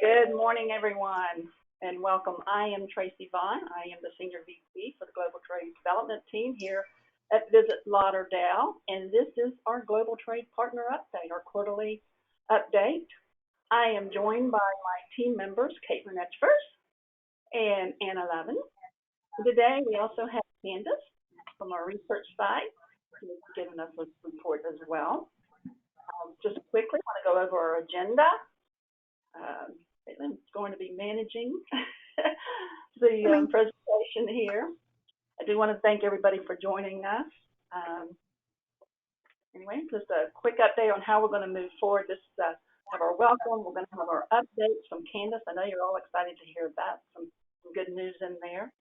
Good morning, everyone, and welcome. I am Tracy Vaughn. I am the Senior VP for the Global Trade Development Team here at Visit Lauderdale, and this is our Global Trade Partner Update, our quarterly update. I am joined by my team members, Caitlin Etchford and Anna Levin. Today, we also have Candace from our research side, who's giving us a report as well. Just quickly, I want to go over our agenda. Caitlin's going to be managing the presentation here. I do want to thank everybody for joining us. Anyway, just a quick update on how we're going to move forward. This have our welcome. We're going to have our updates from Candace. I know you're all excited to hear that. Some good news in there.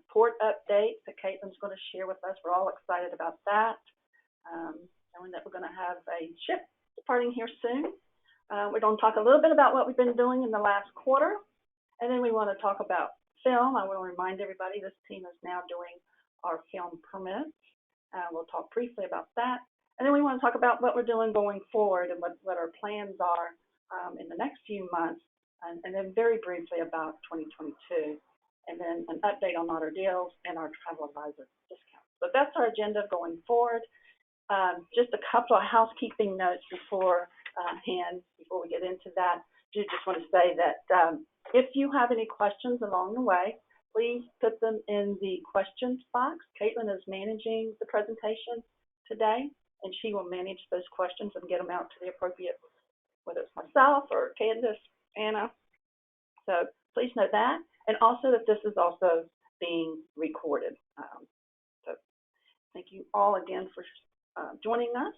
Port updates that Caitlin's going to share with us. We're all excited about that. Knowing that we're going to have a ship departing here soon. We're going to talk a little bit about what we've been doing in the last quarter, and then we want to talk about film. I want to remind everybody this team is now doing our film permits. We'll talk briefly about that, and then we want to talk about what we're doing going forward and what our plans are in the next few months, and then very briefly about 2022, and then an update on Lauderdale and our travel advisor discount. So that's our agenda going forward. Just a couple of housekeeping notes before we get into that. I just want to say that if you have any questions along the way, please put them in the questions box. Caitlin is managing the presentation today, and she will manage those questions and get them out to the appropriate, whether it's myself or Candace, Anna. So please know that, and also that this is also being recorded. So thank you all again for joining us.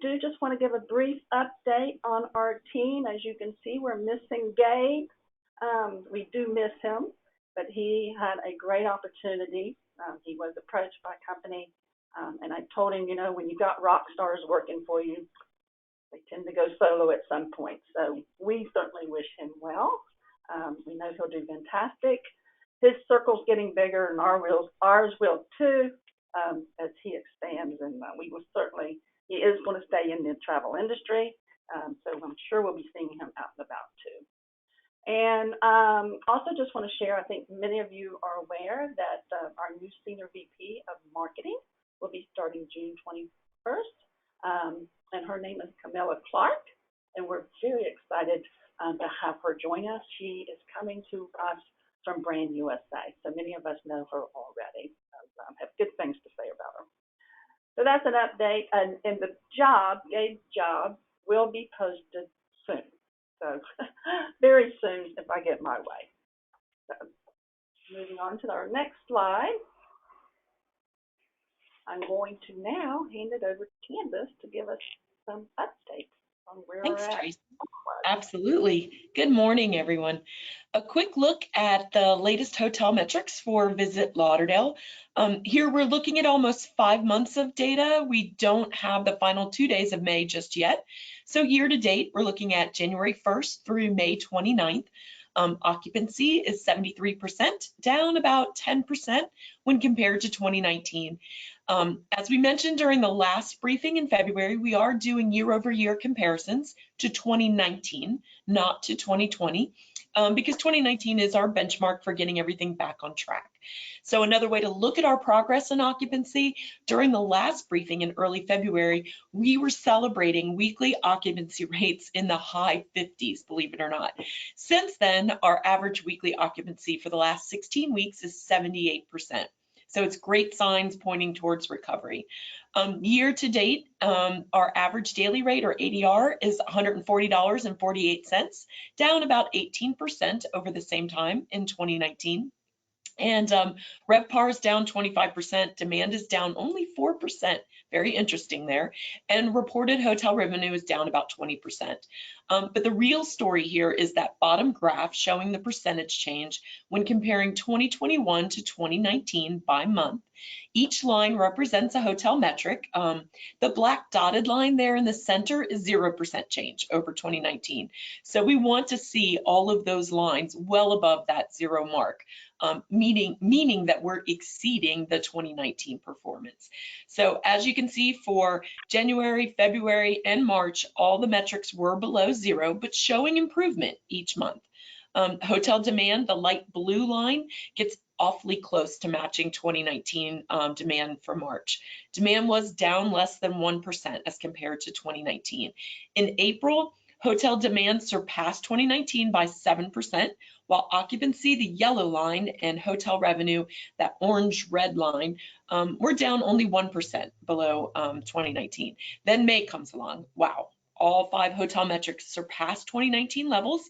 Do just want to give a brief update on our team. As you can see, we're missing Gabe. We do miss him, but he had a great opportunity. He was approached by a company, and I told him, you know, when you got rock stars working for you, they tend to go solo at some point. So we certainly wish him well. We know he'll do fantastic. His circle's getting bigger, and ours will too, as he expands, and we will certainly. He is going to stay in the travel industry, so I'm sure we'll be seeing him out and about too. And also just want to share, I think many of you are aware that our new Senior VP of Marketing will be starting June 21st, and her name is Camilla Clark, and we're very excited to have her join us. She is coming to us from Brand USA, so many of us know her already, have good things to say about her. So that's an update, and the job, Gabe's job, will be posted soon. So very soon if I get my way. So moving on to our next slide. I'm going to now hand it over to Candace to give us some updates on where we're at. Tracy. Absolutely. Good morning, everyone. A quick look at the latest hotel metrics for Visit Lauderdale. Here we're looking at almost 5 months of data. We don't have the final 2 days of May just yet. So year to date, we're looking at January 1st through May 29th. Occupancy is 73%, down about 10% when compared to 2019. As we mentioned during the last briefing in February, we are doing year-over-year comparisons to 2019, not to 2020, because 2019 is our benchmark for getting everything back on track. So another way to look at our progress in occupancy, during the last briefing in early February, we were celebrating weekly occupancy rates in the high 50s, believe it or not. Since then, our average weekly occupancy for the last 16 weeks is 78%. So it's great signs pointing towards recovery. Year to date, our average daily rate or ADR is $140.48, down about 18% over the same time in 2019. And RevPAR is down 25%, demand is down only 4%, very interesting there, and reported hotel revenue is down about 20%. But the real story here is that bottom graph showing the percentage change when comparing 2021 to 2019 by month. Each line represents a hotel metric. The black dotted line there in the center is 0% change over 2019. So we want to see all of those lines well above that 0 mark. Meaning that we're exceeding the 2019 performance. So as you can can see for January, February, and March, all the metrics were below zero, but showing improvement each month. Hotel demand, the light blue line, gets awfully close to matching 2019 demand for March. Demand was down less than 1% as compared to 2019. In April, hotel demand surpassed 2019 by 7%, while occupancy, the yellow line, and hotel revenue, that orange-red line, were down only 1% below 2019. Then May comes along. Wow. All 5 hotel metrics surpassed 2019 levels.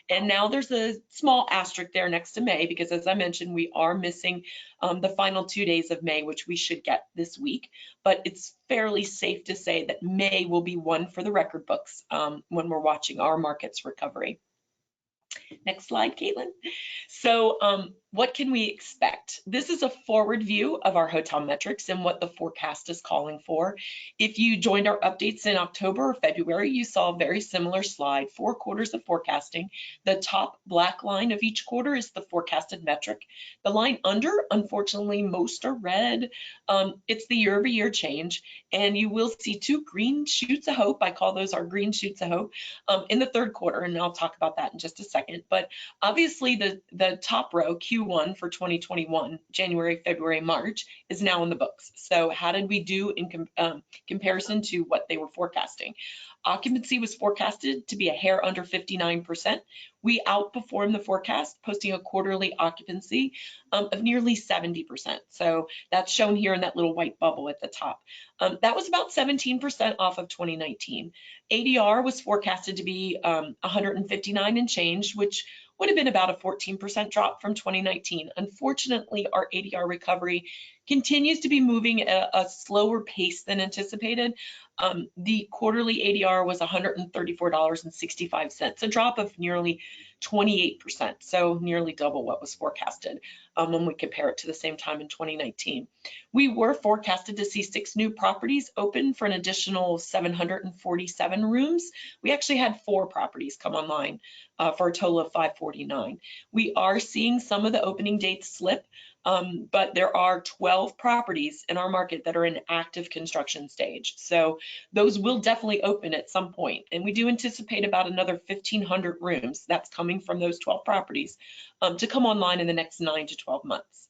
And now there's a small asterisk there next to May, because as I mentioned, we are missing the final 2 days of May, which we should get this week. But it's fairly safe to say that May will be one for the record books when we're watching our market's recovery. Next slide, Caitlin. So what can we expect? This is a forward view of our hotel metrics and what the forecast is calling for. If you joined our updates in October or February, you saw a very similar slide, 4 quarters of forecasting. The top black line of each quarter is the forecasted metric. The line under, unfortunately, most are red. It's the year-over-year change, and you will see 2 green shoots of hope. I call those our green shoots of hope in the third quarter, and I'll talk about that in just a second. But obviously the top row, Q1 for 2021, January, February, March, is now in the books. So how did we do in comparison to what they were forecasting? Occupancy was forecasted to be a hair under 59%. We outperformed the forecast, posting a quarterly occupancy of nearly 70%. So that's shown here in that little white bubble at the top. That was about 17% off of 2019. ADR was forecasted to be 159 and change, which would have been about a 14% drop from 2019. Unfortunately, our ADR recovery continues to be moving at a slower pace than anticipated. The quarterly ADR was $134.65, a drop of nearly 28%, so nearly double what was forecasted when we compare it to the same time in 2019. We were forecasted to see 6 new properties open for an additional 747 rooms. We actually had 4 properties come online for a total of 549. We are seeing some of the opening dates slip, but there are 12 properties in our market that are in active construction stage. So those will definitely open at some point. And we do anticipate about another 1,500 rooms that's coming from those 12 properties to come online in the next 9 to 12 months.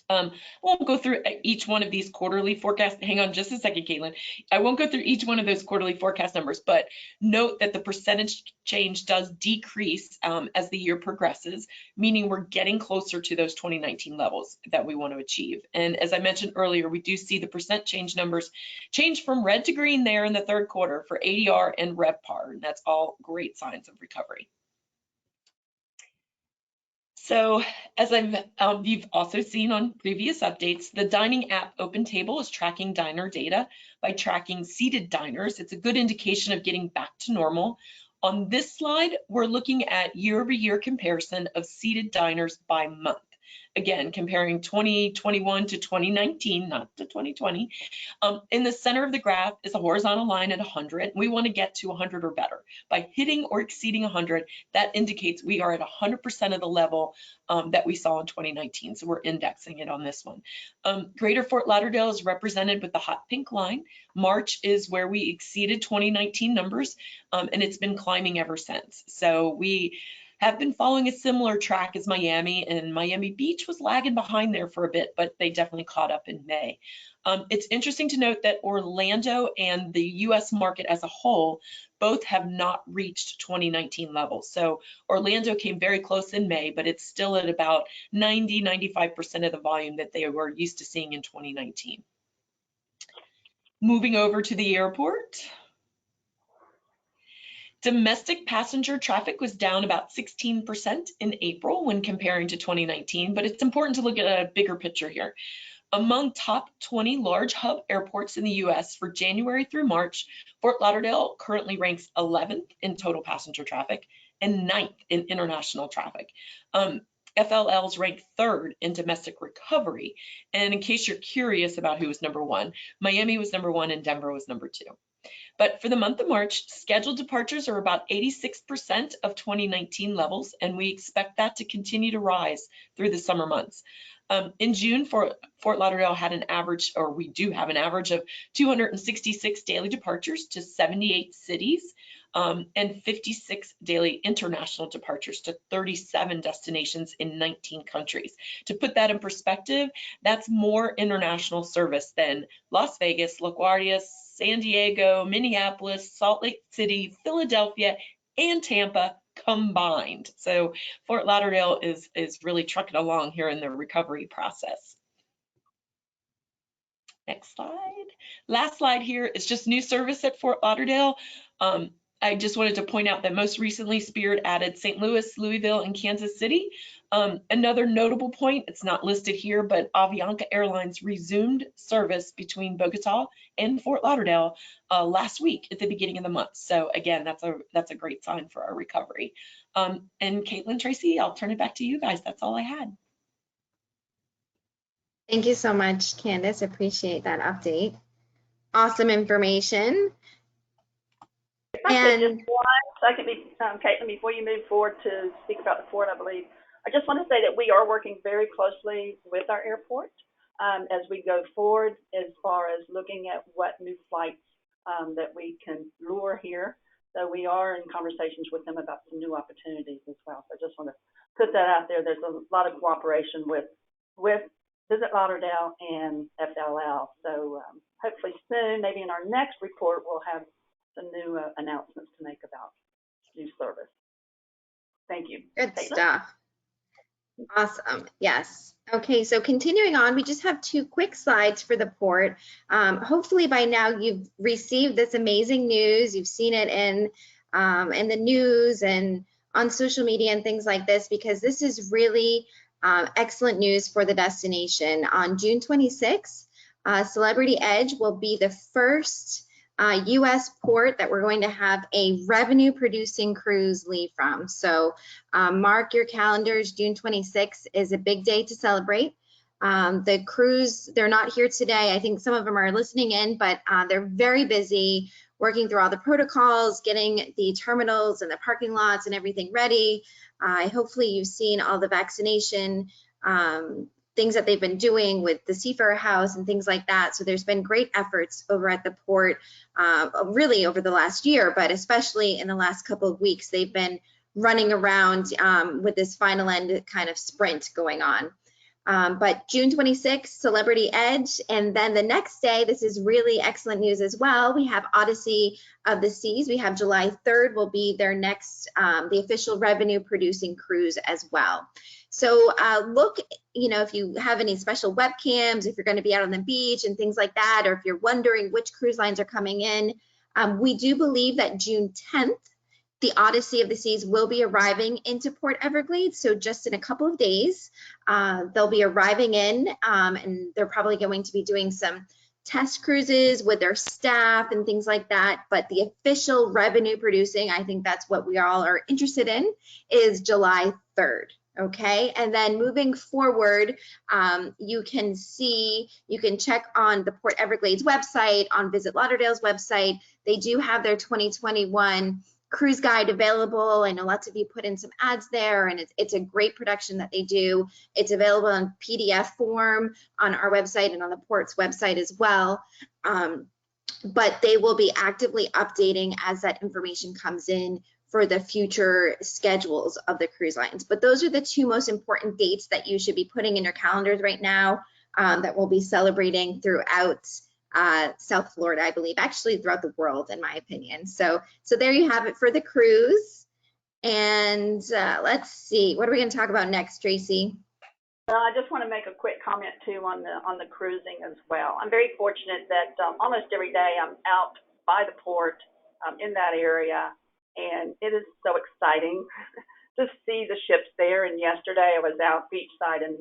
I won't go through each one of these quarterly forecasts. Hang on just a second, Caitlin. I won't go through each one of those quarterly forecast numbers, but note that the percentage change does decrease as the year progresses, meaning we're getting closer to those 2019 levels that we want to achieve. And as I mentioned earlier, we do see the percent change numbers change from red to green there in the third quarter for ADR and RevPAR, and that's all great signs of recovery. So as you've also seen on previous updates, the dining app OpenTable is tracking diner data by tracking seated diners. It's a good indication of getting back to normal. On this slide, we're looking at year-over-year comparison of seated diners by month. Again, comparing 2021 to 2019, not to 2020. In the center of the graph is a horizontal line at 100. We want to get to 100 or better. By hitting or exceeding 100, that indicates we are at 100% of the level that we saw in 2019. So we're indexing it on this one. Greater Fort Lauderdale is represented with the hot pink line. March is where we exceeded 2019 numbers, and it's been climbing ever since. So we have been following a similar track as Miami, and Miami Beach was lagging behind there for a bit, but they definitely caught up in May. It's interesting to note that Orlando and the US market as a whole both have not reached 2019 levels. So Orlando came very close in May, but it's still at about 90–95% of the volume that they were used to seeing in 2019. Moving over to the airport. Domestic passenger traffic was down about 16% in April when comparing to 2019, but it's important to look at a bigger picture here. Among top 20 large hub airports in the US for January through March, Fort Lauderdale currently ranks 11th in total passenger traffic and 9th in international traffic. FLL's ranked 3rd in domestic recovery. And in case you're curious about who was number 1, Miami was number 1 and Denver was number 2. But for the month of March, scheduled departures are about 86% of 2019 levels, and we expect that to continue to rise through the summer months. In June, Fort Lauderdale had an average, or we do have an average of 266 daily departures to 78 cities, and 56 daily international departures to 37 destinations in 19 countries. To put that in perspective, that's more international service than Las Vegas, LaGuardia, San Diego, Minneapolis, Salt Lake City, Philadelphia, and Tampa combined. So Fort Lauderdale is really trucking along here in the recovery process. Next slide. Last slide here is just new service at Fort Lauderdale. I just wanted to point out that most recently Spirit added St. Louis, Louisville, and Kansas City. Another notable point, it's not listed here, but Avianca Airlines resumed service between Bogota and Fort Lauderdale last week at the beginning of the month. So again, that's a great sign for our recovery. And Caitlin, Tracy, I'll turn it back to you guys. That's all I had. Thank you so much, Candace. Appreciate that update. Awesome information. If I could just one second, Caitlin, before you move forward to speak about the port, I believe, I just want to say that we are working very closely with our airport as we go forward as far as looking at what new flights that we can lure here. So we are in conversations with them about some new opportunities as well. So I just want to put that out there. There's a lot of cooperation with Visit Lauderdale and FLL. So hopefully soon, maybe in our next report, we'll have some new announcements to make about new service. Thank you. Good Caitlin? stuff. Awesome. Yes. Okay, so continuing on, we just have two quick slides for the port. Hopefully by now you've received this amazing news. You've seen it in the news and on social media and things like this, because this is really excellent news for the destination. On June 26th, Celebrity Edge will be the first U.S. port that we're going to have a revenue-producing cruise leave from. So mark your calendars. June 26th is a big day to celebrate. The cruise, they're not here today. I think some of them are listening in, but they're very busy working through all the protocols, getting the terminals and the parking lots and everything ready. Hopefully you've seen all the vaccination things that they've been doing with the Seafarer House and things like that. So there's been great efforts over at the port, really over the last year, but especially in the last couple of weeks, they've been running around with this final end kind of sprint going on. But June 26th, Celebrity Edge, and then the next day, this is really excellent news as well. We have Odyssey of the Seas. We have July 3rd will be their next, the official revenue producing cruise as well. So look, if you have any special webcams, if you're going to be out on the beach and things like that, or if you're wondering which cruise lines are coming in, we do believe that June 10th, the Odyssey of the Seas will be arriving into Port Everglades. So just in a couple of days, they'll be arriving in, and they're probably going to be doing some test cruises with their staff and things like that. But the official revenue producing, I think that's what we all are interested in, is July 3rd. Okay, and then moving forward, you can check on the Port Everglades website, on Visit Lauderdale's website. They do have their 2021 cruise guide available. I know lots of you put in some ads there, and it's a great production that they do. It's available in PDF form on our website and on the port's website as well. But they will be actively updating as that information comes in for the future schedules of the cruise lines. But those are the two most important dates that you should be putting in your calendars right now, that we'll be celebrating throughout South Florida, I believe, actually throughout the world, in my opinion. So there you have it for the cruise. And let's see, what are we going to talk about next, Tracy? I just want to make a quick comment too on the cruising as well. I'm very fortunate that almost every day I'm out by the port in that area, and it is so exciting to see the ships there. And yesterday I was out beachside, and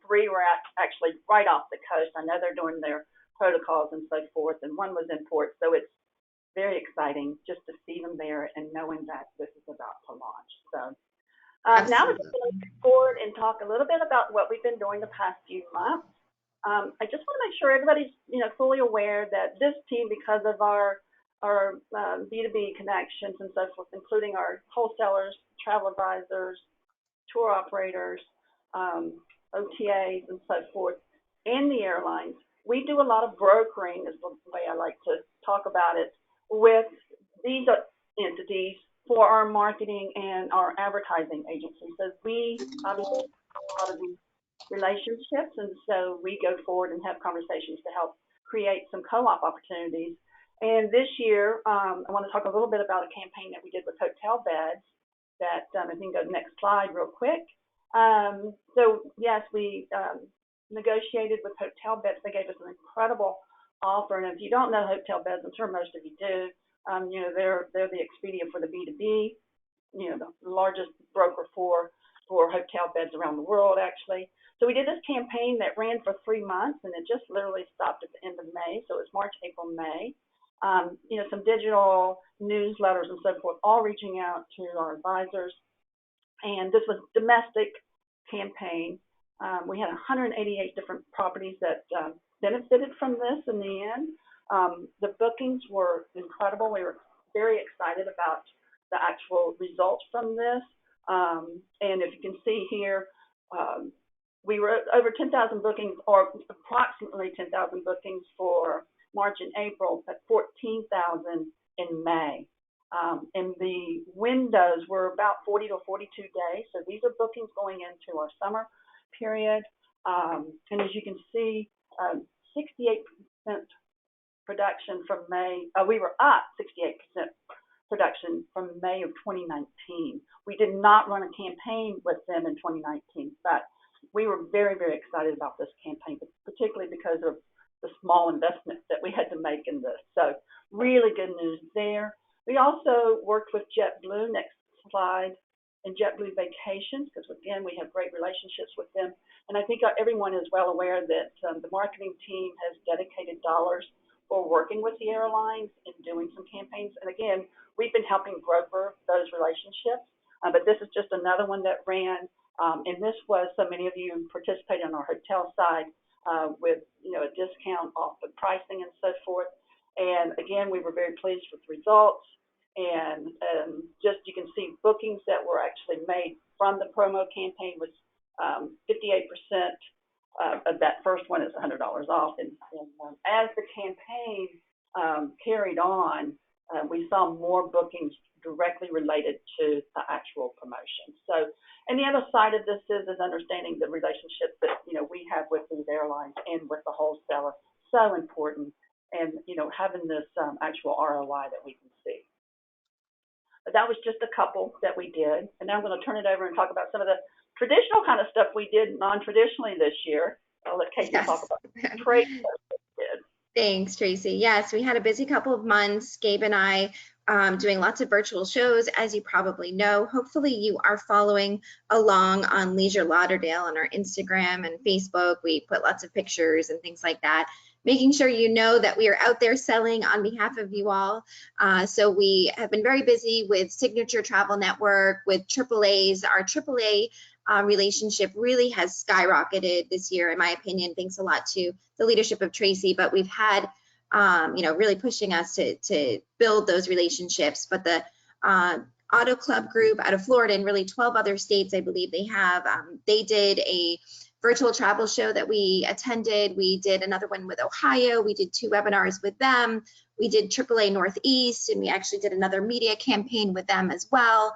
3 were actually right off the coast. I know they're doing their protocols and so forth, and 1 was in port. So it's very exciting just to see them there and knowing that this is about to launch. So now we're just going to move forward and talk a little bit about what we've been doing the past few months. I just want to make sure everybody's fully aware that this team, because of our B2B connections and so forth, including our wholesalers, travel advisors, tour operators, OTAs and so forth, and the airlines. We do a lot of brokering, is the way I like to talk about it, with these entities for our marketing and our advertising agency. So we obviously have a lot of these relationships, and so we go forward and have conversations to help create some co-op opportunities. And this year, I want to talk a little bit about a campaign that we did with hotel beds that I think go to the next slide real quick. So yes, we negotiated with hotel beds. They gave us an incredible offer. And if you don't know hotel beds, I'm sure most of you do, they're the Expedia for the B2B, the largest broker for hotel beds around the world, actually. So we did this campaign that ran for 3 months, and it just literally stopped at the end of May. So it was March, April, May. Some digital newsletters and so forth, all reaching out to our advisors. And this was a domestic campaign. We had 188 different properties that benefited from this in the end. The bookings were incredible. We were very excited about the actual results from this. And if you can see here, we were over 10,000 bookings, or approximately 10,000 bookings for March and April, but 14,000 in May. And the windows were about 40 to 42 days. So these are bookings going into our summer period. And as you can see, 68% production from May. We were up 68% production from May of 2019. We did not run a campaign with them in 2019, but we were very, very excited about this campaign, particularly because of the small investment that we had to make in this. So really good news there. We also worked with JetBlue, next slide, and JetBlue Vacations, because again, we have great relationships with them. And I think everyone is well aware that the marketing team has dedicated dollars for working with the airlines and doing some campaigns. And again, we've been helping broker those relationships, but this is just another one that ran. And this was, so many of you participated on our hotel side with a discount off the pricing and so forth. And again, we were very pleased with the results. And just you can see bookings that were actually made from the promo campaign was 58% of that first one is $100 off. And as the campaign carried on, we saw more bookings directly related to the actual promotion. So, and the other side of this is understanding the relationship that we have with these airlines and with the wholesaler. So important, and having this actual ROI that we can see. But that was just a couple that we did, and now I'm going to turn it over and talk about some of the traditional kind of stuff we did non-traditionally this year. I'll let Casey talk about trade stuff that we did. Thanks, Tracy. Yes, we had a busy couple of months, Gabe and I, doing lots of virtual shows, as you probably know. Hopefully you are following along on Leisure Lauderdale on our Instagram and Facebook. We put lots of pictures and things like that, making sure you know that we are out there selling on behalf of you all. So we have been very busy with Signature Travel Network, with AAAs. Our AAA relationship really has skyrocketed this year, in my opinion, thanks a lot to the leadership of Tracy, but we've had really pushing us to build those relationships. But the Auto Club group out of Florida and really 12 other states, I believe they have, they did a virtual travel show that we attended. We did another one with Ohio. We did 2 webinars with them. We did AAA Northeast, and we actually did another media campaign with them as well.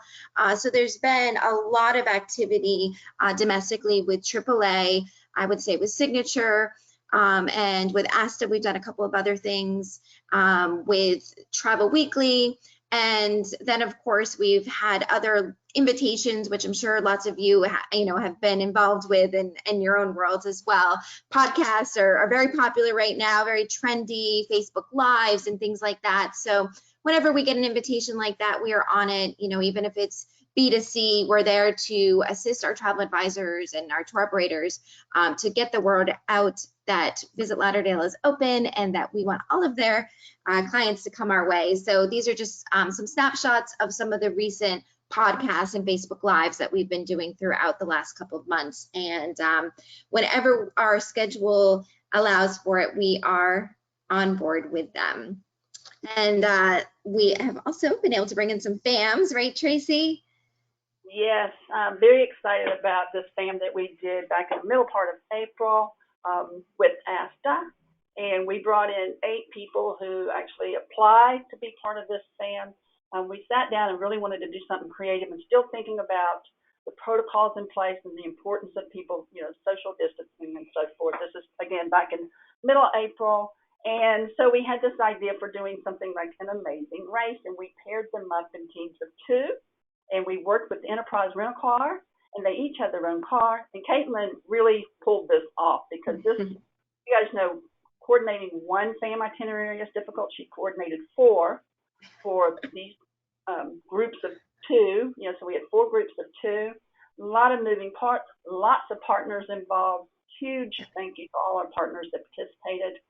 So there's been a lot of activity domestically with AAA, I would say with Signature, and with ASTA, we've done a couple of other things with Travel Weekly. And then, of course, we've had other invitations, which I'm sure lots of you, have been involved with in your own worlds as well. Podcasts are very popular right now, very trendy, Facebook Lives and things like that. So whenever we get an invitation like that, we are on it. Even if it's B2C, we're there to assist our travel advisors and our tour operators to get the word out that Visit Lauderdale is open and that we want all of their clients to come our way. So these are just some snapshots of some of the recent podcasts and Facebook Lives that we've been doing throughout the last couple of months. And whenever our schedule allows for it, we are on board with them. And we have also been able to bring in some FAMs, right, Tracy? Yes, I'm very excited about this FAM that we did back in the middle part of April with ASTA. And we brought in 8 people who actually applied to be part of this FAM. We sat down and really wanted to do something creative and still thinking about the protocols in place and the importance of people, social distancing and so forth. This is, again, back in middle April. And so we had this idea for doing something like an amazing race, and we paired them up in teams of 2, and we worked with the Enterprise rental car, and they each had their own car. And Caitlin really pulled this off because this, you guys know, coordinating one FAM itinerary is difficult. She coordinated 4 for these groups of 2. So we had 4 groups of 2. A lot of moving parts, lots of partners involved. Huge thank you to all our partners that participated.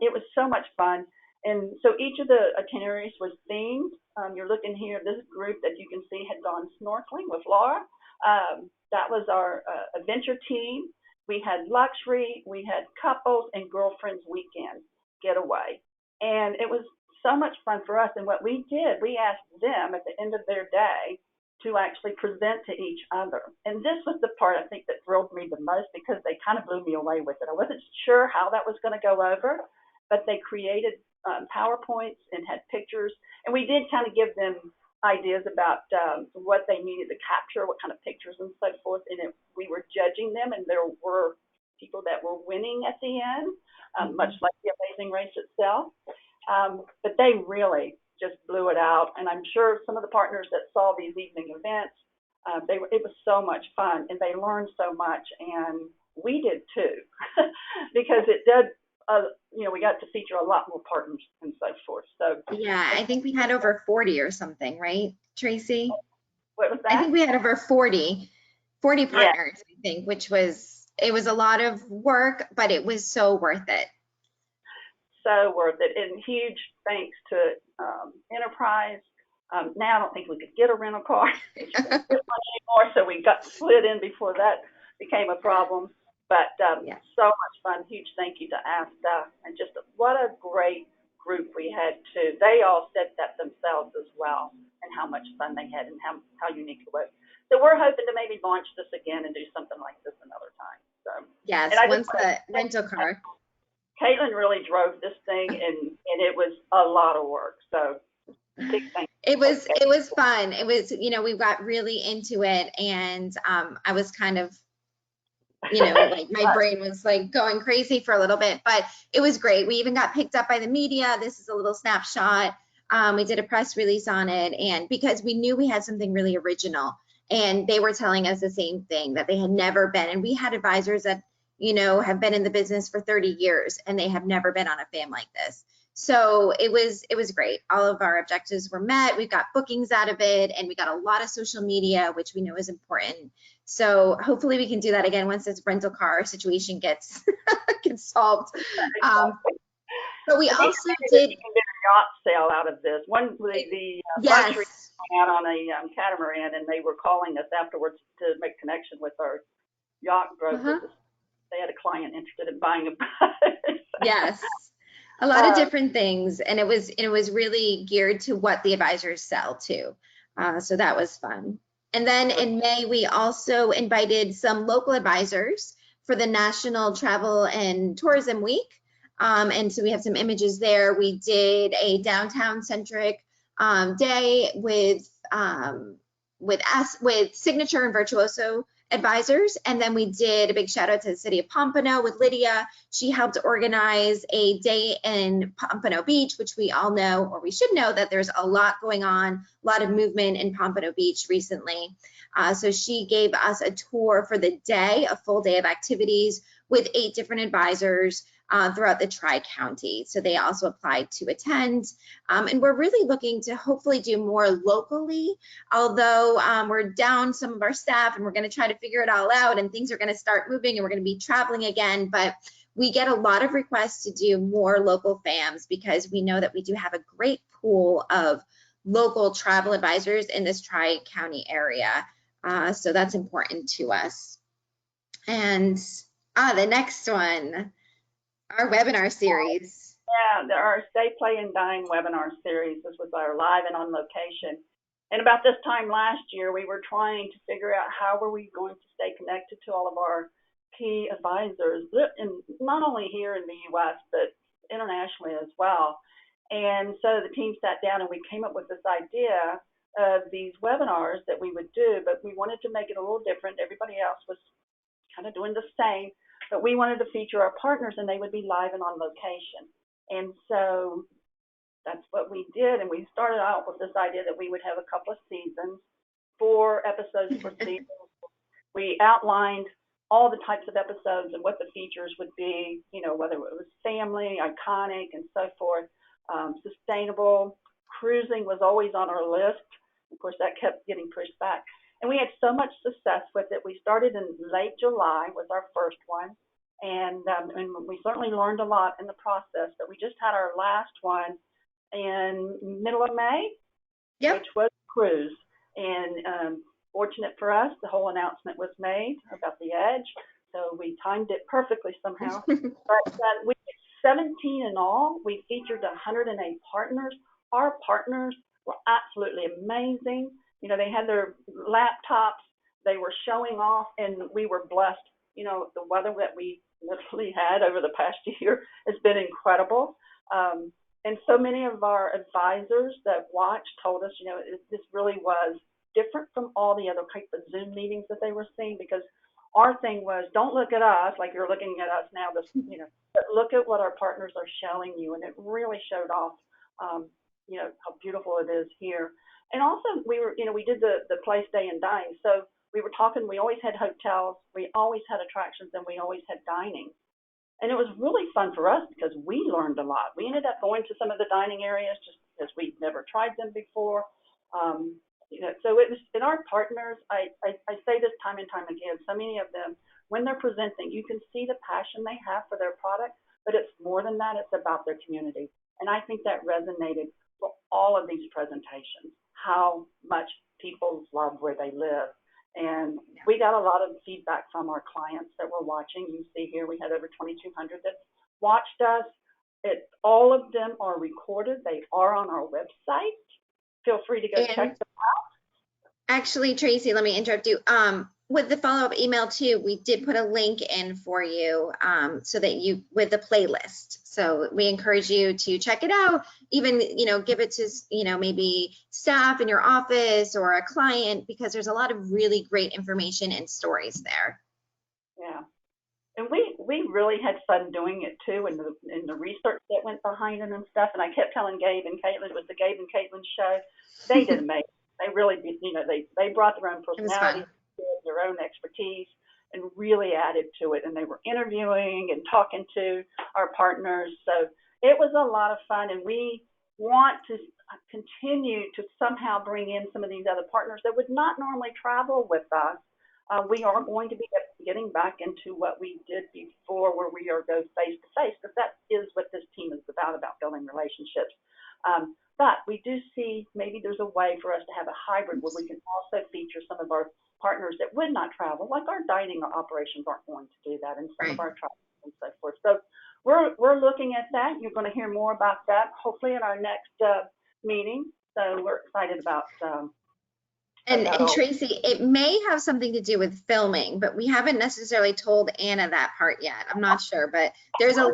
It was so much fun. And so each of the itineraries was themed. You're looking here, this group that you can see had gone snorkeling with Laura. That was our adventure team. We had luxury, we had couples and girlfriends weekend getaway. And it was so much fun for us. And what we did, we asked them at the end of their day to actually present to each other. And this was the part I think that thrilled me the most because they kind of blew me away with it. I wasn't sure how that was going to go over, but they created PowerPoints and had pictures. And we did kind of give them ideas about what they needed to capture, what kind of pictures and so forth. And we were judging them, and there were people that were winning at the end, much like the Amazing Race itself. But they really just blew it out. And I'm sure some of the partners that saw these evening events, it was so much fun, and they learned so much, and we did too, because it did. We got to feature a lot more partners and so forth. So Yeah, I think we had over 40 or something, right, Tracy? what was that? I think we had over 40 partners, Yeah. I think, it was a lot of work, but it was so worth it. So worth it. And huge thanks to Enterprise. Now I don't think we could get a rental car anymore, so we got slid in before that became a problem. But Yeah. so much fun. Huge thank you to ASTA. And just what a great group we had too. They all said that themselves as well, and how much fun they had and how unique it was. So we're hoping to maybe launch this again and do something like this another time. So Yes, once the rental car. Caitlin really drove this thing, and it was a lot of work. So big thank you. It was fun. It was, we got really into it, and I was kind of, like my brain was like going crazy for a little bit, but it was great. We even got picked up by the media. This is a little snapshot. We did a press release on it, and because we knew we had something really original, and they were telling us the same thing, that they had never been, and we had advisors that have been in the business for 30 years, and they have never been on a FAM like this. So it was great. All of our objectives were met. We got bookings out of it, and we got a lot of social media, which we know is important. So hopefully we can do that again once this rental car situation gets solved. But we also did. You can get a yacht sale out of this. The Yes. luxury went out on a catamaran, and they were calling us afterwards to make connection with our yacht broker. They had a client interested in buying a boat. Yes. A lot of different things, and it was really geared to what the advisors sell too. So that was fun. And then in May, we also invited some local advisors for the National Travel and Tourism Week. And so we have some images there. We did a downtown centric day with signature and virtuoso advisors. And then we did a big shout out to the city of Pompano with Lydia. She helped organize a day in Pompano Beach, which we all know, or we should know, that there's a lot going on, a lot of movement in Pompano Beach recently. So she gave us a tour for the day, a full day of activities with 8 different advisors throughout the Tri-County. So they also applied to attend. And we're really looking to hopefully do more locally, although we're down some of our staff, and we're going to try to figure it all out, and things are going to start moving, and we're going to be traveling again. But we get a lot of requests to do more local FAMs because we know that we do have a great pool of local travel advisors in this Tri-County area. So that's important to us. And the next one, our webinar series. Yeah, our Stay, Play, and Dine webinar series. This was our live and on location. And about this time last year, we were trying to figure out how were we going to stay connected to all of our key advisors, and not only here in the U.S., but internationally as well. And so the team sat down and we came up with this idea of these webinars that we would do, but we wanted to make it a little different. Everybody else was kind of doing the same, but we wanted to feature our partners and they would be live and on location. And so that's what we did. And we started out with this idea that we would have a couple of seasons, 4 episodes per season. We outlined all the types of episodes and what the features would be, you know, whether it was family, iconic, and so forth, sustainable. Cruising was always on our list. Of course, that kept getting pushed back. And we had so much success with it. We started in late July was our first one. And we certainly learned a lot in the process, but we just had our last one in middle of May, which was cruise. And fortunate for us, the whole announcement was made about the Edge, so we timed it perfectly somehow. But we did 17 in all. We featured 108 partners. Our partners were absolutely amazing. You know, they had their laptops, they were showing off, and we were blessed. You know, the weather that we literally had over the past year has been incredible. And so many of our advisors that watched told us, you know, this really was different from all the other type of Zoom meetings that they were seeing, because our thing was, don't look at us like you're looking at us now, you know, but look at what our partners are showing you. And it really showed off, you know, how beautiful it is here. And also we were, you know, we did the play, stay, and dine. So we were talking, we always had hotels, we always had attractions, and we always had dining. And it was really fun for us because we learned a lot. We ended up going to some of the dining areas just because we'd never tried them before. You know, so it was, in our partners, I say this time and time again, so many of them, when they're presenting, you can see the passion they have for their product, but it's more than that, it's about their community. And I think that resonated for all of these presentations, how much people love where they live. And we got a lot of feedback from our clients that were watching. You see here, we had over 2,200 that watched us. All of them are recorded. They are on our website. Feel free to go check them out. Actually, Tracy, let me interrupt you. With the follow-up email too, we did put a link in for you so that you, with the playlist. So we encourage you to check it out, even, you know, give it to, you know, maybe staff in your office or a client, because there's a lot of really great information and stories there. Yeah. And we really had fun doing it too, and the research that went behind it and stuff. And I kept telling Gabe and Caitlin, it was the Gabe and Caitlin show. They did amazing. They really did, you know, they brought their own personality, their own expertise, and really added to it. And they were interviewing and talking to our partners. So it was a lot of fun. And we want to continue to somehow bring in some of these other partners that would not normally travel with us. We are going to be getting back into what we did before, where we are go face to face, because that is what this team is about building relationships. But we do see maybe there's a way for us to have a hybrid where we can also feature some of our partners that would not travel, like our dining operations aren't going to do that, and some of our travels and so forth. So we're looking at that. You're going to hear more about that hopefully in our next meeting. So we're excited about. And Tracy, it may have something to do with filming, but we haven't necessarily told Anna that part yet. I'm not sure, but there's a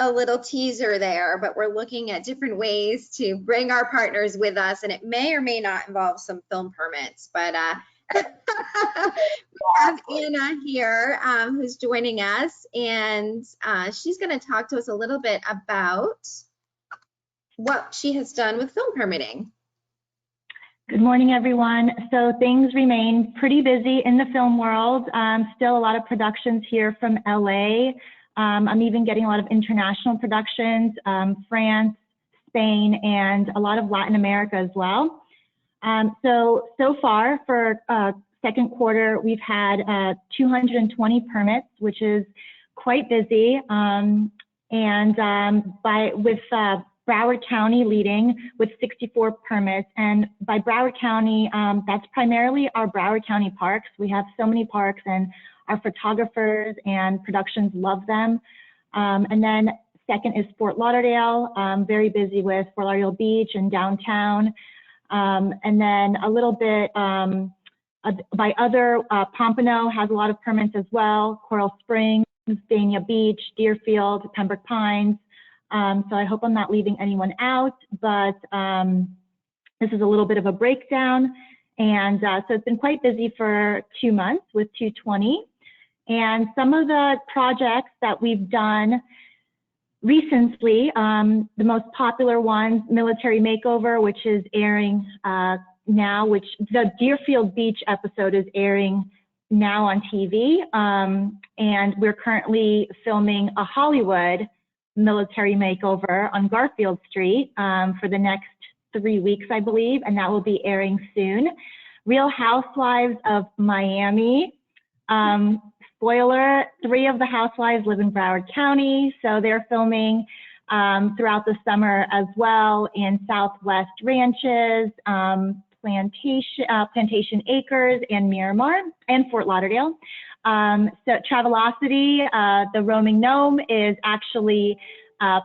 little teaser there, but we're looking at different ways to bring our partners with us, and it may or may not involve some film permits, but we have Anna here who's joining us, and she's going to talk to us a little bit about what she has done with film permitting. Good morning, everyone. So things remain pretty busy in the film world. Still a lot of productions here from LA. I'm even getting a lot of international productions, France, Spain, and a lot of Latin America as well. So far for second quarter, we've had 220 permits, which is quite busy. With Broward County leading with 64 permits. And by Broward County, that's primarily our Broward County parks. We have so many parks, and our photographers and productions love them. And then second is Fort Lauderdale, very busy with Fort Lauderdale Beach and downtown. And then a little bit by other, Pompano has a lot of permits as well, Coral Springs, Dania Beach, Deerfield, Pembroke Pines. So I hope I'm not leaving anyone out, but this is a little bit of a breakdown. And so it's been quite busy for 2 months with 220. And some of the projects that we've done recently, the most popular ones, Military Makeover, which is airing now, which the Deerfield Beach episode is airing now on TV. And we're currently filming a Hollywood Military Makeover on Garfield Street for the next 3 weeks, I believe, and that will be airing soon. Real Housewives of Miami. Spoiler, 3 of the housewives live in Broward County, so they're filming throughout the summer as well in Southwest Ranches, Plantation Acres, and Miramar, and Fort Lauderdale. So Travelocity, the roaming gnome, is actually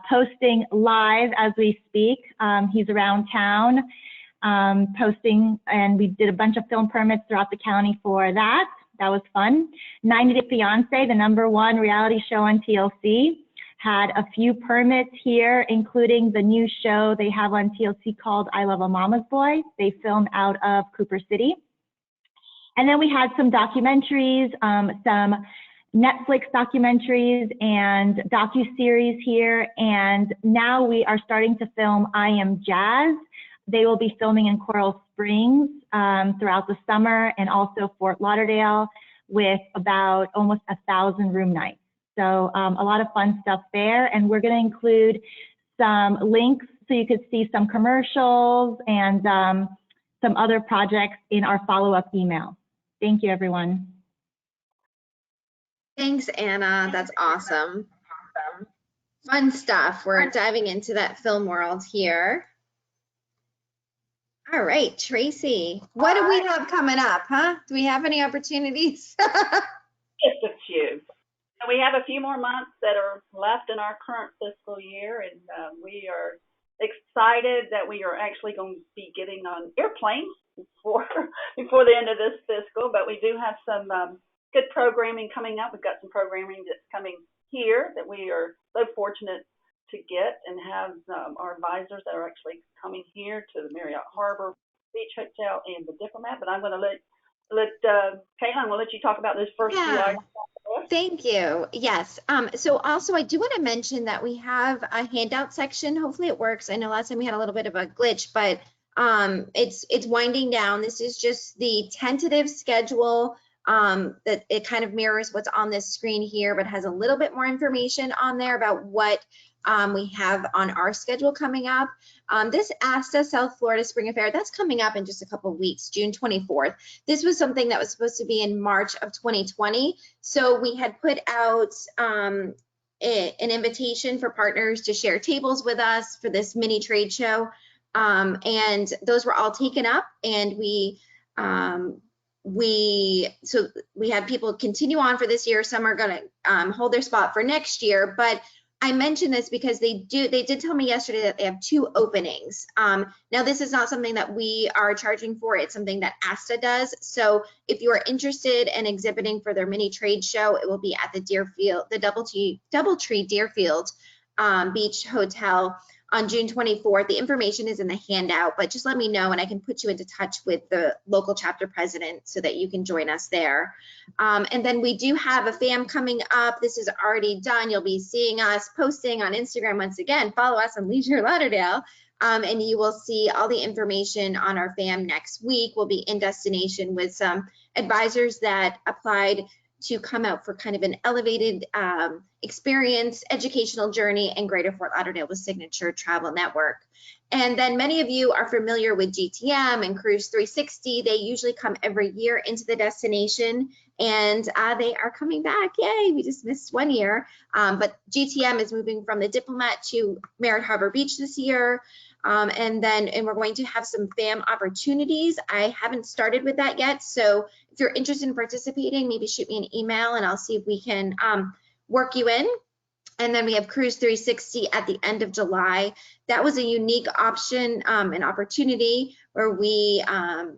posting live as we speak. He's around town posting, and we did a bunch of film permits throughout the county for that. That was fun. 90 Day Fiancé, the #1 reality show on TLC, had a few permits here, including the new show they have on TLC called I Love a Mama's Boy. They film out of Cooper City. And then we had some documentaries, some Netflix documentaries and docuseries here. And now we are starting to film I Am Jazz. They will be filming in Coral Springs throughout the summer, and also Fort Lauderdale, with about almost 1,000 room nights. So a lot of fun stuff there. And we're going to include some links so you could see some commercials and some other projects in our follow-up email. Thank you, everyone. Thanks, Anna. That's awesome. Fun stuff. We're diving into that film world here. All right, Tracy, what do we have coming up, huh? Do we have any opportunities? Just a few. So we have a few more months that are left in our current fiscal year, and we are excited that we are actually going to be getting on airplanes before the end of this fiscal, but we do have some good programming coming up. We've got some programming that's coming here that we are so fortunate to get, and have our advisors that are actually coming here to the Marriott Harbor Beach Hotel and the Diplomat. But I'm going to let Caitlin, I'm going to let you talk about those first few items. Thank you. Yes. So also I do want to mention that we have a handout section. Hopefully it works. I know last time we had a little bit of a glitch, but it's winding down. This is just the tentative schedule that it kind of mirrors what's on this screen here, but has a little bit more information on there about what we have on our schedule coming up. This ASTA South Florida Spring Affair, that's coming up in just a couple of weeks, June 24th. This was something that was supposed to be in March of 2020. So we had put out an invitation for partners to share tables with us for this mini trade show. And those were all taken up, and we had people continue on for this year. Some are going to hold their spot for next year, but I mentioned this because they did tell me yesterday that they have 2 openings. Now this is not something that we are charging for. It's something that ASTA does. So if you are interested in exhibiting for their mini trade show, it will be at the Deerfield, the Doubletree Deerfield Beach Hotel on June 24th. The information is in the handout, but just let me know and I can put you into touch with the local chapter president so that you can join us there. And then we do have a FAM coming up. This is already done. You'll be seeing us posting on Instagram once again. Follow us on Leisure Lauderdale, and you will see all the information on our FAM next week. We'll be in destination with some advisors that applied to come out for kind of an elevated experience, educational journey in Greater Fort Lauderdale with Signature Travel Network. And then many of you are familiar with GTM and Cruise 360. They usually come every year into the destination, and they are coming back. Yay, we just missed 1 year. But GTM is moving from the Diplomat to Merritt Harbor Beach this year. And we're going to have some FAM opportunities. I haven't started with that yet. So if you're interested in participating, maybe shoot me an email and I'll see if we can work you in. And then we have Cruise 360 at the end of July. That was a unique option, an opportunity where we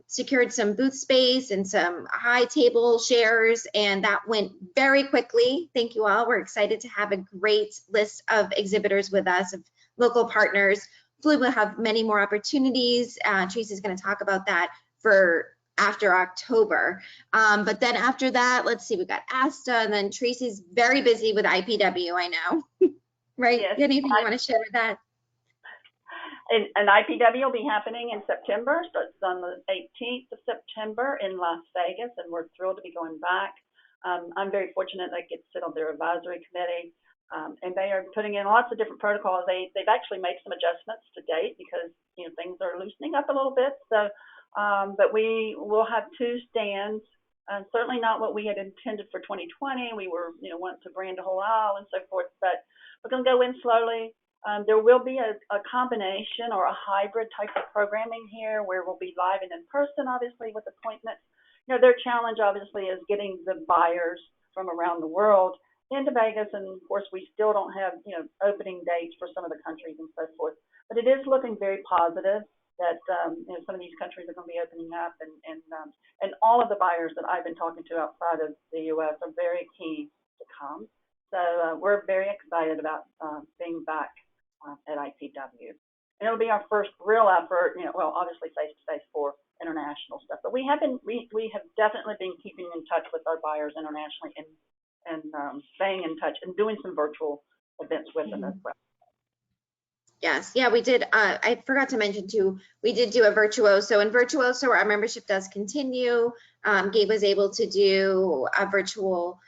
secured some booth space and some high table shares, and that went very quickly. Thank you all. We're excited to have a great list of exhibitors with us, of local partners. Hopefully we'll have many more opportunities. Tracy's going to talk about that for after October. But then after that, let's see, we got ASTA, and then Tracy's very busy with IPW, I know. Right? Yes. Anything you want to share with that? And IPW will be happening in September, so it's on the 18th of September in Las Vegas, and we're thrilled to be going back. I'm very fortunate that I get to sit on their advisory committee, and they are putting in lots of different protocols. They've actually made some adjustments to date because things are loosening up a little bit. So, but we will have 2 stands. Certainly not what we had intended for 2020. We were wanting to brand a whole aisle and so forth, but we're going to go in slowly. There will be a combination or a hybrid type of programming here where we'll be live and in person, obviously, with appointments. Their challenge, obviously, is getting the buyers from around the world into Vegas. And, of course, we still don't have, opening dates for some of the countries and so forth. But it is looking very positive that, some of these countries are going to be opening up. And all of the buyers that I've been talking to outside of the U.S. are very keen to come. So we're very excited about being back at IPW. And it'll be our first real effort, well, obviously face-to-face for international stuff. But we have definitely been keeping in touch with our buyers internationally and staying in touch and doing some virtual events with them as well. Yes, yeah, we did. I forgot to mention too, we did do a Virtuoso. And Virtuoso, our membership does continue. Gabe was able to do a virtual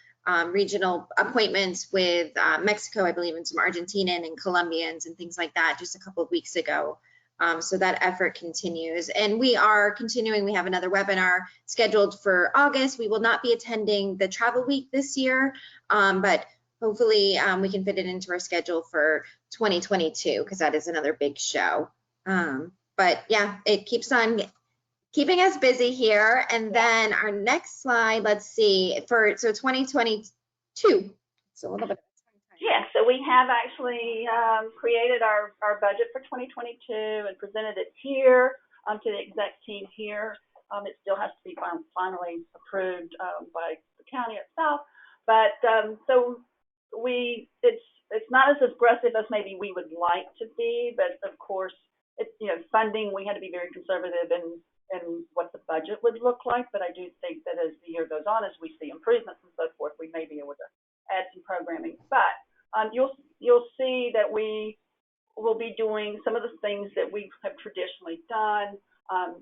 regional appointments with Mexico, I believe, and some Argentinian and Colombians and things like that just a couple of weeks ago. So that effort continues. And we are continuing. We have another webinar scheduled for August. We will not be attending the travel week this year, but hopefully we can fit it into our schedule for 2022 because that is another big show. But yeah, it keeps on keeping us busy here. And then our next slide, let's see, so 2022. So a little bit. Yeah, so we have actually created our budget for 2022 and presented it here to the exec team here. It still has to be finally approved by the county itself. But so it's not as aggressive as maybe we would like to be, but of course, funding, we had to be very conservative in what the budget would look like. But I do think that as the year goes on, as we see improvements and so forth, we may be able to add some programming. But you'll see that we will be doing some of the things that we have traditionally done.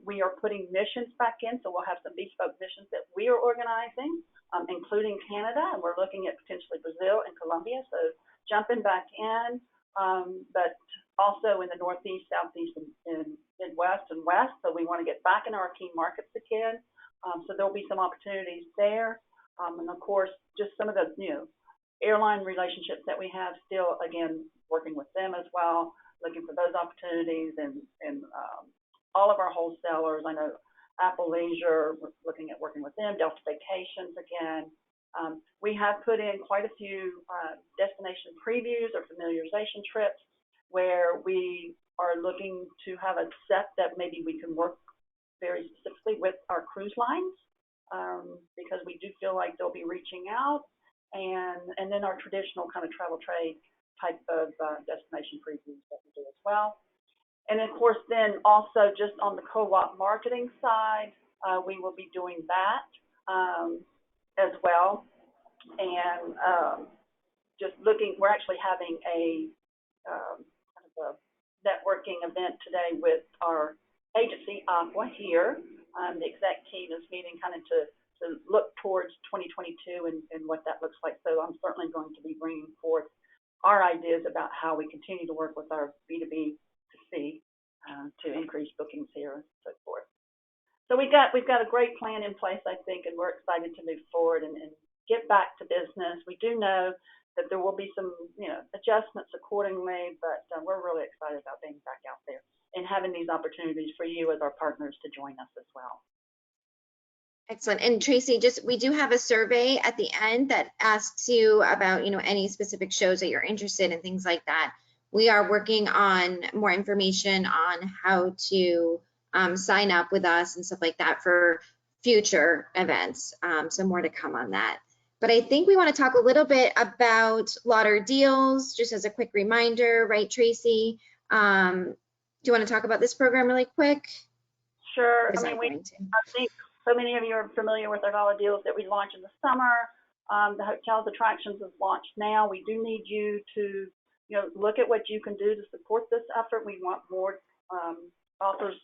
We are putting missions back in, so we'll have some bespoke missions that we are organizing, including Canada, and we're looking at potentially Brazil and Colombia, so jumping back in, but also in the Northeast, Southeast, and Midwest and West, so we want to get back in our key markets again. So there'll be some opportunities there, and of course, just some of the airline relationships that we have still, again, working with them as well, looking for those opportunities, and all of our wholesalers. I know Apple Leisure, we're looking at working with them, Delta Vacations again. We have put in quite a few destination previews or familiarization trips where we are looking to have a set that maybe we can work very specifically with our cruise lines, because we do feel like they'll be reaching out, and then our traditional kind of travel trade type of destination previews that we do as well. And of course, then also just on the co-op marketing side, we will be doing that as well. And just looking, we're actually having a kind of a networking event today with our agency, Aqua, here. The exec team is meeting kind of to look towards 2022 and what that looks like. So I'm certainly going to be bringing forth our ideas about how we continue to work with our B2B to C to increase bookings here and so forth. So we've got a great plan in place, I think, and we're excited to move forward and get back to business. We do know that there will be some adjustments accordingly, but we're really excited about being back out there and having these opportunities for you as our partners to join us as well. Excellent. And Tracy, we do have a survey at the end that asks you about, any specific shows that you're interested in, things like that. We are working on more information on how to sign up with us and stuff like that for future events. So more to come on that. But I think we want to talk a little bit about Lauderdale Deals, just as a quick reminder, right, Tracy? Do you want to talk about this program really quick? Sure. I think so many of you are familiar with our dollar deals that we launched in the summer. The hotels attractions is launched now. We do need you to, look at what you can do to support this effort. We want more offers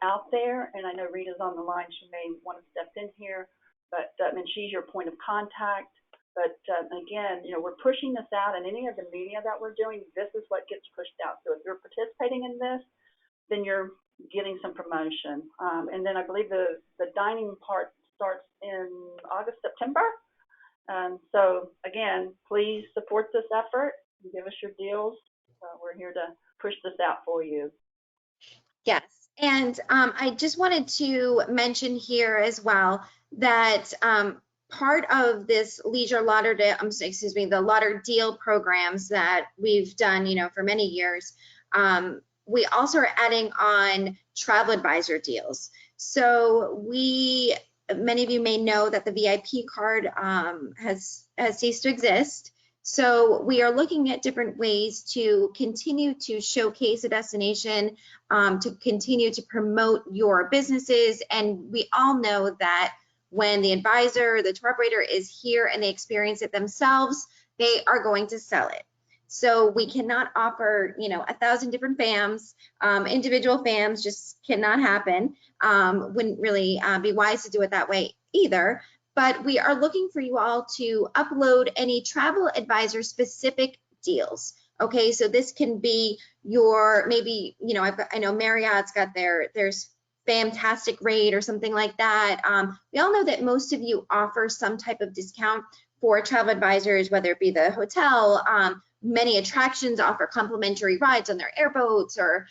out there. And I know Rita's on the line. She may want to step in here, but and she's your point of contact. But again, we're pushing this out, and any of the media that we're doing, this is what gets pushed out. So if you're participating in this, then you're getting some promotion. And then I believe the dining part starts in August, September. So again, please support this effort and give us your deals. We're here to push this out for you. Yes, and I just wanted to mention here as well that part of this Leisure Lauderdale, the Lauderdale programs that we've done, for many years, we also are adding on travel advisor deals. So many of you may know that the VIP card has ceased to exist. So we are looking at different ways to continue to showcase a destination, to continue to promote your businesses. And we all know that when the advisor, the tour operator is here and they experience it themselves, they are going to sell it. So we cannot offer, 1,000 different FAMs, individual FAMs just cannot happen. Wouldn't really be wise to do it that way either. But we are looking for you all to upload any travel advisor specific deals. Okay, so this can be maybe, I know Marriott's got there's fantastic rate or something like that. We all know that most of you offer some type of discount for travel advisors, whether it be the hotel. Many attractions offer complimentary rides on their airboats or,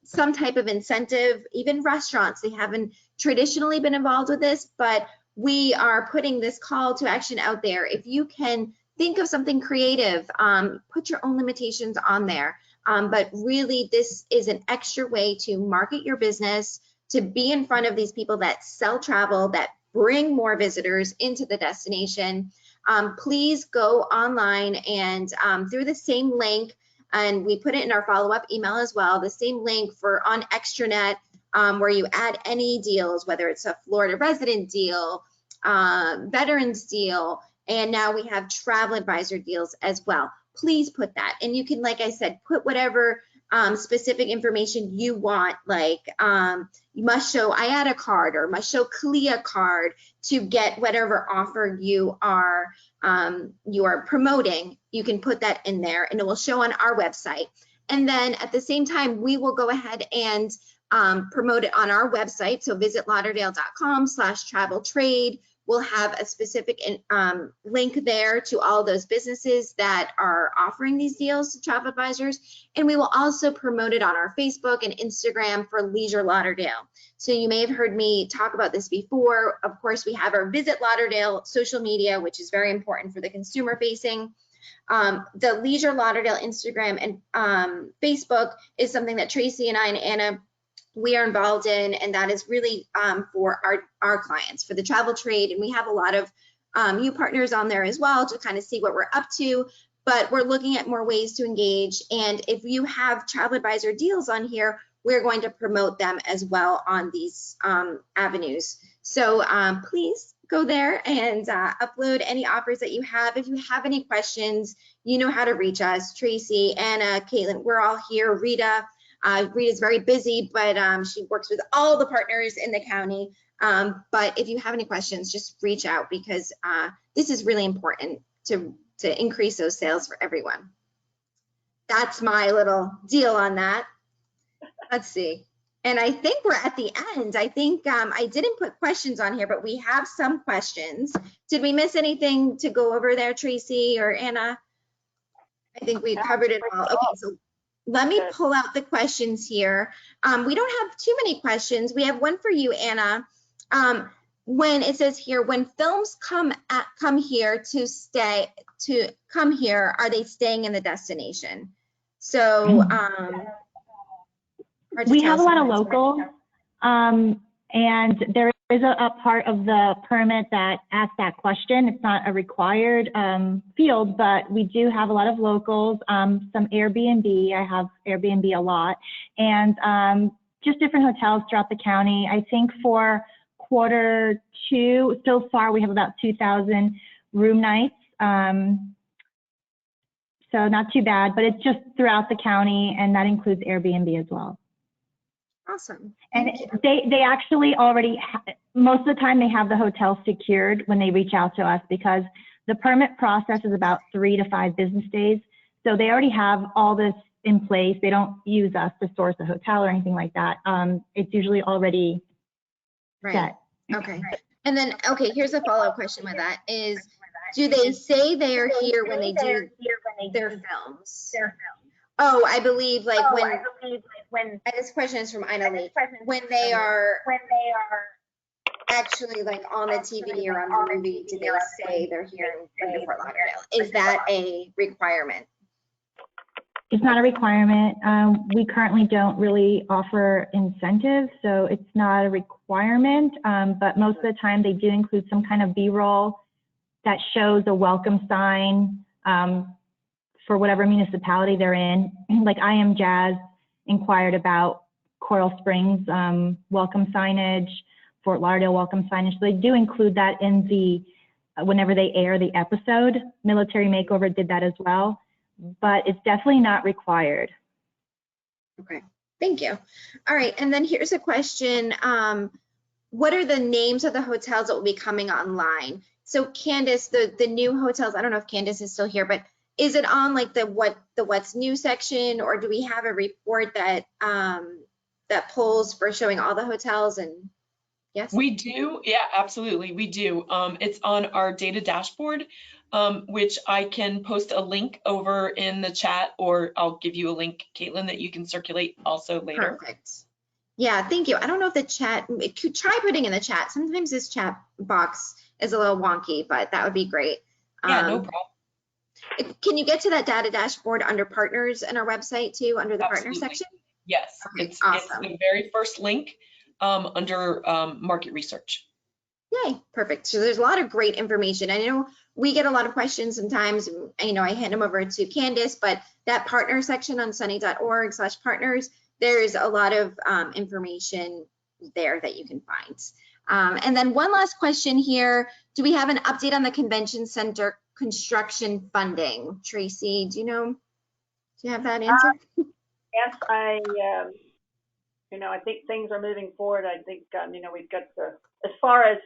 some type of incentive. Even restaurants, they haven't traditionally been involved with this, but we are putting this call to action out there. If you can think of something creative, put your own limitations on there. But really, this is an extra way to market your business, to be in front of these people that sell travel, that bring more visitors into the destination. Please go online and through the same link, and we put it in our follow-up email as well, the same link on extranet, where you add any deals, whether it's a Florida resident deal, veterans deal, and now we have travel advisor deals as well. Please put that, and you can, like I said, put whatever specific information you want, like you must show IATA card or must show CLIA card to get whatever offer you are promoting. You can put that in there and it will show on our website. And then at the same time, we will go ahead and promote it on our website. So visit lauderdale.com/travel trade. We'll have a specific link there to all those businesses that are offering these deals to travel advisors. And we will also promote it on our Facebook and Instagram for Leisure Lauderdale. So you may have heard me talk about this before. Of course, we have our Visit Lauderdale social media, which is very important for the consumer facing. The Leisure Lauderdale Instagram and Facebook is something that Tracy and I and Anna, we are involved in, and that is really for our clients, for the travel trade. And we have a lot of new partners on there as well to kind of see what we're up to, but we're looking at more ways to engage. And if you have travel advisor deals on here, we're going to promote them as well on these avenues. So please go there and upload any offers that you have. If you have any questions, you know how to reach us. Tracy, Anna, Caitlin, we're all here. Rita's very busy, but she works with all the partners in the county. But if you have any questions, just reach out, because this is really important to increase those sales for everyone. That's my little deal on that. Let's see. And I think we're at the end. I think I didn't put questions on here, but we have some questions. Did we miss anything to go over there, Tracy or Anna? I think we covered it all. Okay, so let me pull out the questions here. We don't have too many questions. We have one for you, Anna. When it says here, when films come here to come here, are they staying in the destination? So, We have a lot of locals, and there is a part of the permit that asks that question. It's not a required field, but we do have a lot of locals, some Airbnb. I have Airbnb a lot, and just different hotels throughout the county. I think for Q2, so far we have about 2,000 room nights. So not too bad, but it's just throughout the county, and that includes Airbnb as well. Awesome. And they actually already, most of the time they have the hotel secured when they reach out to us, because the permit process is about 3 to 5 business days. So they already have all this in place. They don't use us to source a hotel or anything like that. It's usually already set. Okay. And then, okay, here's a follow-up question with that is, do they say they are here when they do their films? Oh, I believe like when this question is from Ina Lee, when they are actually like on the TV or on the movie, do they say they're here in Fort Lauderdale? Is that a requirement? It's not a requirement. We currently don't really offer incentives, so it's not a requirement, but most of the time they do include some kind of B-roll that shows a welcome sign for whatever municipality they're in. Like I Am Jazz inquired about Coral Springs welcome signage, Fort Lauderdale welcome signage. So they do include that in the, whenever they air the episode. Military Makeover did that as well, but it's definitely not required. Okay, thank you. All right, and then here's a question. What are the names of the hotels that will be coming online? So Candace, the new hotels, I don't know if Candace is still here, but is it on like the what's new section, or do we have a report that that pulls for showing all the hotels? And yes, we do. Yeah, absolutely. We do. It's on our data dashboard, which I can post a link over in the chat, or I'll give you a link, Caitlin, that you can circulate also later. Perfect. Yeah, thank you. I don't know if the chat, could try putting in the chat. Sometimes this chat box is a little wonky, but that would be great. Yeah, no problem. Can you get to that data dashboard under partners in our website too, under the partner section? Yes, okay, it's awesome. the very first link under market research. Yay, perfect. So there's a lot of great information. I know we get a lot of questions sometimes, you know, I hand them over to Candace, but that partner section on sunny.org/partners, there's a lot of information there that you can find. And then one last question here. Do we have an update on the convention center construction funding? Tracy, do you have that answer? Yes, you know, I think things are moving forward. I think, you know, we've got as far as,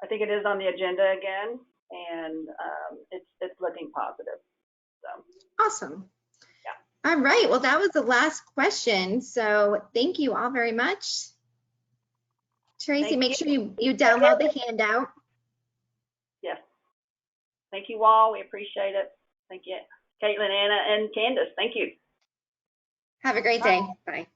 I think it is on the agenda again, and it's looking positive. So. Awesome. Yeah. All right. Well, that was the last question. So thank you all very much. Tracy, make sure you download the handout. Yes. Thank you all. We appreciate it. Thank you, Caitlin, Anna, and Candace. Thank you. Have a great day. Bye.